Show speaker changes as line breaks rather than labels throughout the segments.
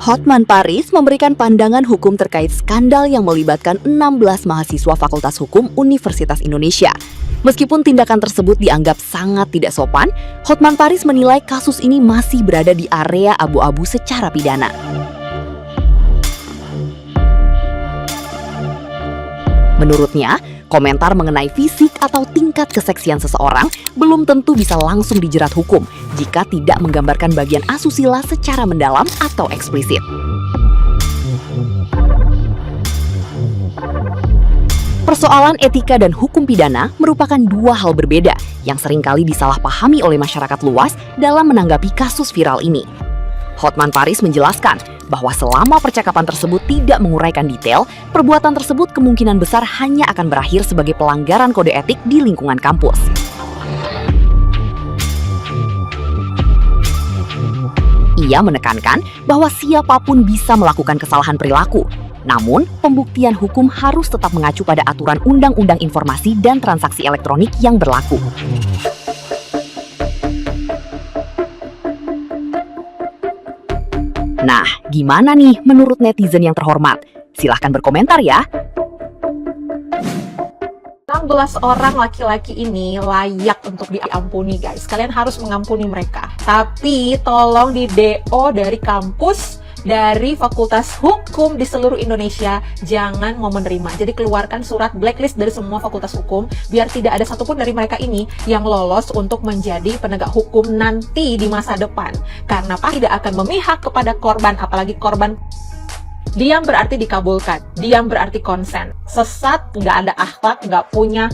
Hotman Paris memberikan pandangan hukum terkait skandal yang melibatkan 16 mahasiswa Fakultas Hukum Universitas Indonesia. Meskipun tindakan tersebut dianggap sangat tidak sopan, Hotman Paris menilai kasus ini masih berada di area abu-abu secara pidana. Menurutnya, komentar mengenai fisik atau tingkat keseksian seseorang belum tentu bisa langsung dijerat hukum jika tidak menggambarkan bagian asusila secara mendalam atau eksplisit. Persoalan etika dan hukum pidana merupakan dua hal berbeda yang seringkali disalahpahami oleh masyarakat luas dalam menanggapi kasus viral ini. Hotman Paris menjelaskan bahwa selama percakapan tersebut tidak menguraikan detail, perbuatan tersebut kemungkinan besar hanya akan berakhir sebagai pelanggaran kode etik di lingkungan kampus. Ia menekankan bahwa siapapun bisa melakukan kesalahan perilaku, namun pembuktian hukum harus tetap mengacu pada aturan Undang-Undang Informasi dan Transaksi Elektronik yang berlaku. Nah, gimana nih menurut netizen yang terhormat? Silahkan berkomentar ya.
16 orang laki-laki ini layak untuk diampuni, guys. Kalian harus mengampuni mereka. Tapi tolong di DO dari kampus, dari Fakultas Hukum di seluruh Indonesia, jangan mau menerima. Jadi keluarkan surat blacklist dari semua fakultas hukum, biar tidak ada satupun dari mereka ini yang lolos untuk menjadi penegak hukum nanti di masa depan. Karena tidak akan memihak kepada korban, apalagi korban. Diam berarti dikabulkan, diam berarti konsen. Sesat, nggak ada akhlak, nggak punya.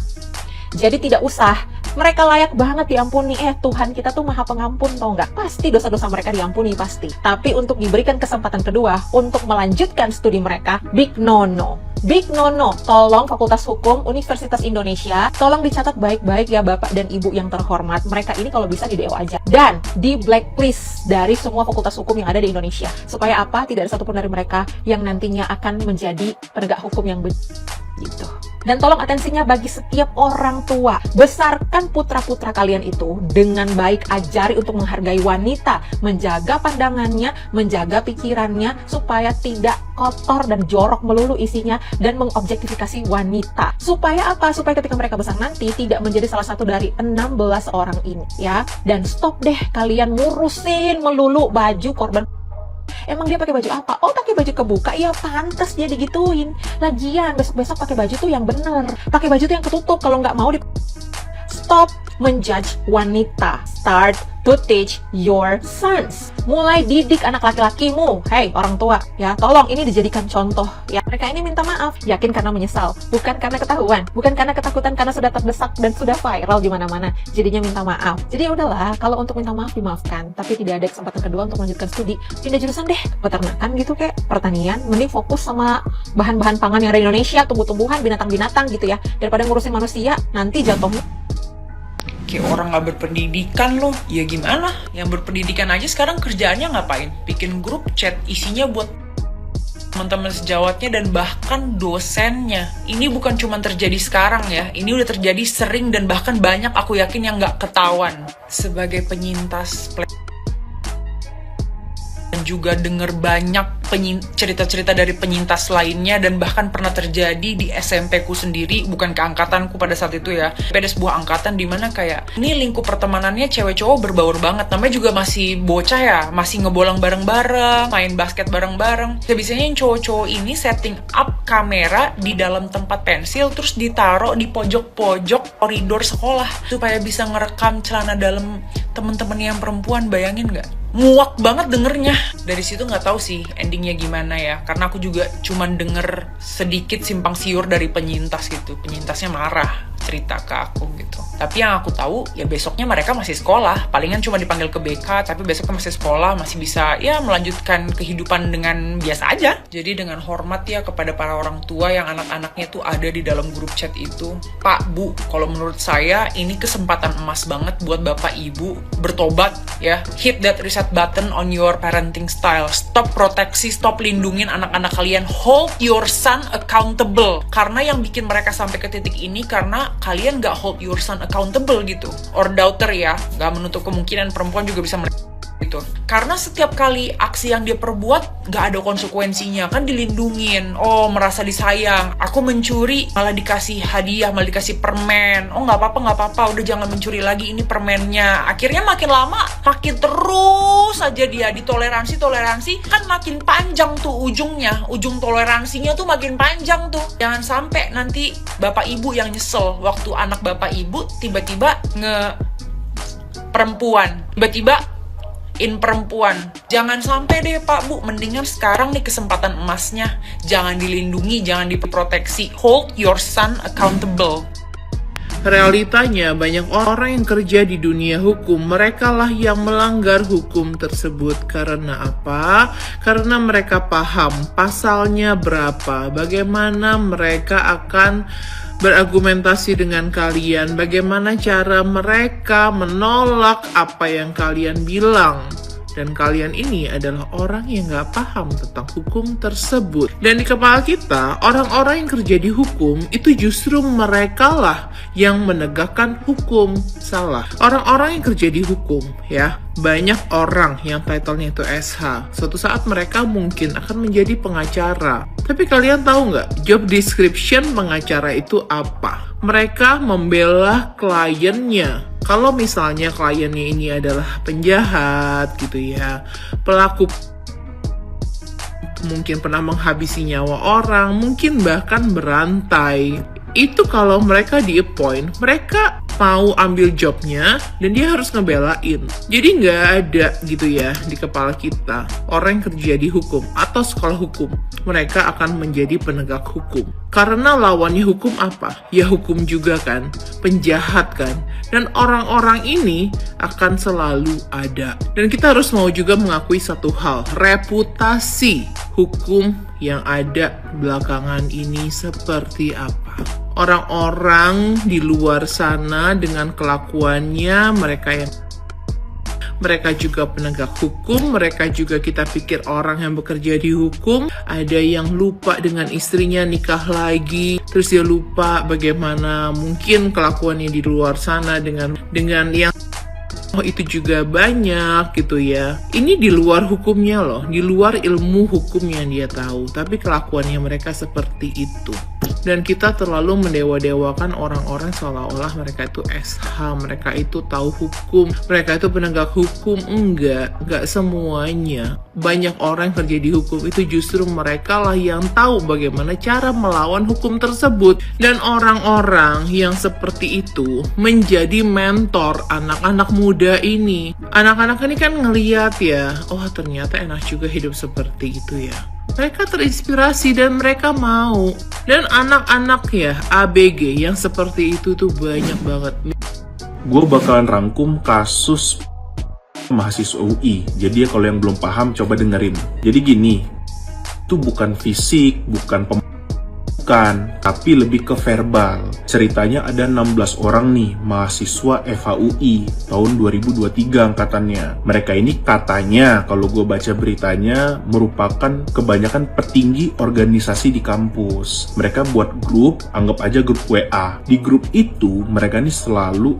Jadi tidak usah. Mereka layak banget diampuni. Tuhan kita tuh maha pengampun, tau nggak? Pasti dosa-dosa mereka diampuni, pasti. Tapi untuk diberikan kesempatan kedua, untuk melanjutkan studi mereka, big no-no. Big no-no. Tolong Fakultas Hukum Universitas Indonesia, tolong dicatat baik-baik ya Bapak dan Ibu yang terhormat. Mereka ini kalau bisa di DO aja. Dan di blacklist dari semua fakultas hukum yang ada di Indonesia. Supaya apa? Tidak ada satupun dari mereka yang nantinya akan menjadi penegak hukum yang gitu. Dan tolong atensinya bagi setiap orang tua. Besarkan putra-putra kalian itu dengan baik, ajari untuk menghargai wanita, menjaga pandangannya, menjaga pikirannya, supaya tidak kotor dan jorok melulu isinya, dan mengobjektifikasi wanita. Supaya apa? Supaya ketika mereka besar nanti tidak menjadi salah satu dari 16 orang ini, ya. Dan stop deh kalian ngurusin melulu baju korban. Emang dia pakai baju apa? Oh, pakai baju kebuka. Ya pantas dia digituin. Lagian besok-besok pakai baju tuh yang bener. Pakai baju tuh yang ketutup. Kalau nggak mau stop menjudge wanita. Start to teach your sons. Mulai didik anak laki-lakimu. Hey, orang tua, ya tolong ini dijadikan contoh. Ya, mereka ini minta maaf, yakin karena menyesal, bukan karena ketahuan, bukan karena ketakutan, karena sudah terdesak dan sudah viral di mana-mana. Jadinya minta maaf. Jadi udahlah, kalau untuk minta maaf dimaafkan, tapi tidak ada kesempatan kedua untuk melanjutkan studi, pindah jurusan deh, peternakan gitu, kayak pertanian. Mending fokus sama bahan-bahan pangan yang ada di Indonesia, tumbuh-tumbuhan, binatang-binatang gitu ya, daripada ngurusin manusia. Nanti jatuhnya
kayak orang gak berpendidikan loh. Ya gimana? Yang berpendidikan aja sekarang kerjaannya ngapain? Bikin grup chat isinya buat teman-teman sejawatnya dan bahkan dosennya. Ini bukan cuma terjadi sekarang ya. Ini udah terjadi sering dan bahkan banyak, aku yakin, yang gak ketahuan. Sebagai penyintas juga denger banyak cerita-cerita dari penyintas lainnya, dan bahkan pernah terjadi di SMP ku sendiri, bukan keangkatanku pada saat itu ya, tapi ada sebuah angkatan dimana kayak ini lingkup pertemanannya cewek cowok berbaur banget, namanya juga masih bocah ya, masih ngebolang bareng-bareng, main basket bareng-bareng. Biasanya yang cowok-cowok ini setting up kamera di dalam tempat pensil, terus ditaruh di pojok-pojok koridor sekolah supaya bisa ngerekam celana dalam temen-temen yang perempuan. Bayangin nggak? Muak banget dengernya. Dari situ nggak tahu sih endingnya gimana ya, karena aku juga cuman denger sedikit simpang siur dari penyintas gitu. Penyintasnya marah cerita ke aku gitu. Tapi yang aku tahu ya besoknya mereka masih sekolah, palingan cuma dipanggil ke BK, tapi besoknya masih sekolah, masih bisa ya melanjutkan kehidupan dengan biasa aja. Jadi dengan hormat ya kepada para orang tua yang anak-anaknya tuh ada di dalam grup chat itu. Pak, Bu, kalau menurut saya ini kesempatan emas banget buat Bapak Ibu bertobat ya. Hit that reset button on your parenting style. Stop proteksi, stop lindungin anak-anak kalian. Hold your son accountable. Karena yang bikin mereka sampai ke titik ini karena kalian gak hold your son accountable gitu. Or daughter ya, gak menutup kemungkinan perempuan juga bisa gitu. gitu. Karena setiap kali aksi yang dia perbuat gak ada konsekuensinya, kan dilindungin. Oh, merasa disayang. Aku mencuri malah dikasih hadiah, malah dikasih permen. Oh, gak apa-apa, udah jangan mencuri lagi, ini permennya. Akhirnya makin lama makin terus aja dia ditoleransi kan makin panjang tuh ujung toleransinya tuh makin panjang tuh. Jangan sampai nanti bapak ibu yang nyesel waktu anak bapak ibu tiba-tiba perempuan. Jangan sampai deh Pak Bu, mendingan sekarang nih kesempatan emasnya. Jangan dilindungi, jangan diproteksi. Hold your son accountable.
Realitanya banyak orang yang kerja di dunia hukum, mereka lah yang melanggar hukum tersebut. Karena apa? Karena mereka paham pasalnya berapa, bagaimana mereka akan berargumentasi dengan kalian, bagaimana cara mereka menolak apa yang kalian bilang. Dan kalian ini adalah orang yang gak paham tentang hukum tersebut. Dan di kepala kita, orang-orang yang kerja di hukum, itu justru mereka lah yang menegakkan hukum salah. Orang-orang yang kerja di hukum, ya, banyak orang yang titlenya itu SH. Suatu saat mereka mungkin akan menjadi pengacara. Tapi kalian tahu nggak, job description pengacara itu apa? Mereka membela kliennya. Kalau misalnya kliennya ini adalah penjahat gitu ya, pelaku mungkin pernah menghabisi nyawa orang, mungkin bahkan berantai. Itu kalau mereka di-appoint, mereka mau ambil jobnya dan dia harus ngebelain. Jadi nggak ada gitu ya di kepala kita orang yang kerja di hukum atau sekolah hukum, mereka akan menjadi penegak hukum. Karena lawannya hukum apa? Ya hukum juga kan, penjahat kan. Dan orang-orang ini akan selalu ada. Dan kita harus mau juga mengakui satu hal, reputasi hukum yang ada belakangan ini seperti apa. Orang-orang di luar sana dengan kelakuannya, mereka juga penegak hukum, mereka juga kita pikir orang yang bekerja di hukum. Ada yang lupa dengan istrinya nikah lagi, terus dia lupa bagaimana mungkin kelakuannya di luar sana dengan yang itu juga banyak gitu ya. Ini di luar hukumnya loh, di luar ilmu hukum yang dia tahu, tapi kelakuannya mereka seperti itu. Dan kita terlalu mendewa-dewakan orang-orang seolah-olah mereka itu SH, mereka itu tahu hukum, mereka itu penegak hukum. Enggak semuanya. Banyak orang yang kerja di hukum itu justru mereka lah yang tahu bagaimana cara melawan hukum tersebut. Dan orang-orang yang seperti itu menjadi mentor anak-anak muda ini. Anak-anak ini kan ngeliat ya, oh ternyata enak juga hidup seperti itu ya. Mereka terinspirasi dan mereka mau. Dan anak-anak ya ABG yang seperti itu tuh banyak banget.
Gue bakalan rangkum kasus mahasiswa UI. Jadi ya kalau yang belum paham coba dengerin. Jadi gini, itu bukan fisik, bukan tapi lebih ke verbal. Ceritanya ada 16 orang nih mahasiswa FHUI tahun 2023 angkatannya. Mereka ini katanya kalau gue baca beritanya merupakan kebanyakan petinggi organisasi di kampus. Mereka buat grup, anggap aja grup WA. Di grup itu mereka nih selalu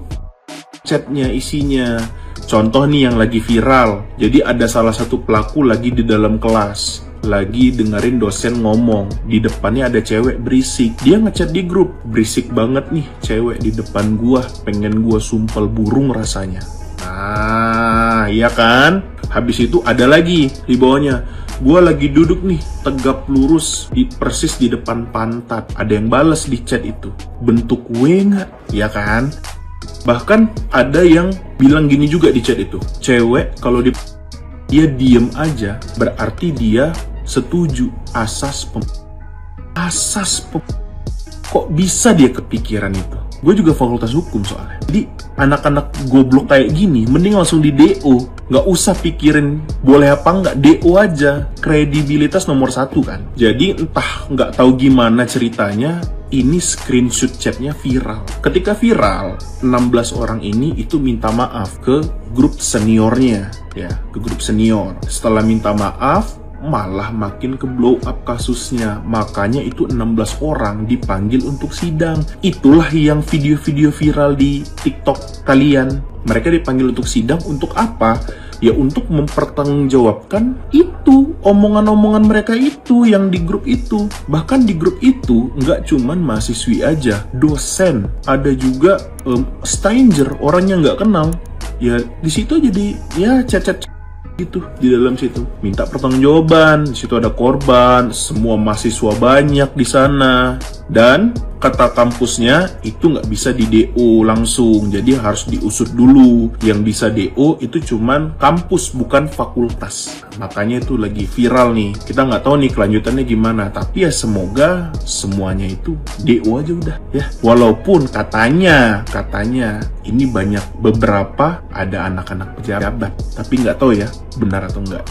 chatnya isinya. Contoh nih yang lagi viral. Jadi ada salah satu pelaku lagi di dalam kelas, lagi dengerin dosen ngomong, di depannya ada cewek berisik. Dia ngechat di grup, berisik banget nih cewek di depan gua, pengen gua sumpel burung rasanya. Nah, iya kan? Habis itu ada lagi di bawahnya, gua lagi duduk nih, tegap lurus, persis di depan pantat. Ada yang balas di chat itu, bentuk W nggak? Iya kan? Bahkan ada yang bilang gini juga di chat itu, cewek kalau dia diem aja berarti dia setuju. Kok bisa dia kepikiran itu? Gue juga fakultas hukum soalnya. Jadi anak-anak goblok kayak gini mending langsung di DO. Nggak usah pikirin boleh apa nggak, DO aja. Kredibilitas nomor 1 kan. Jadi entah nggak tahu gimana ceritanya, ini screenshot chatnya viral. Ketika viral, 16 orang ini itu minta maaf ke grup seniornya, ya, ke grup senior. Setelah minta maaf, malah makin ke blow up kasusnya. Makanya itu 16 orang dipanggil untuk sidang. Itulah yang video-video viral di TikTok kalian. Mereka dipanggil untuk sidang untuk apa? Ya untuk mempertanggungjawabkan itu, omongan-omongan mereka itu yang di grup itu. Bahkan di grup itu nggak cuman mahasiswi aja, dosen, ada juga stranger, orang yang nggak kenal. Ya di situ jadi ya chat-chat gitu di dalam situ, minta pertanggungjawaban. Di situ ada korban, semua mahasiswa banyak di sana, dan kata kampusnya itu nggak bisa di DO langsung, jadi harus diusut dulu. Yang bisa DO itu cuman kampus, bukan fakultas. Makanya itu lagi viral nih. Kita nggak tahu nih kelanjutannya gimana, tapi ya semoga semuanya itu DO aja udah ya. Walaupun katanya ini banyak, beberapa ada anak-anak pejabat, tapi nggak tahu ya benar atau enggak.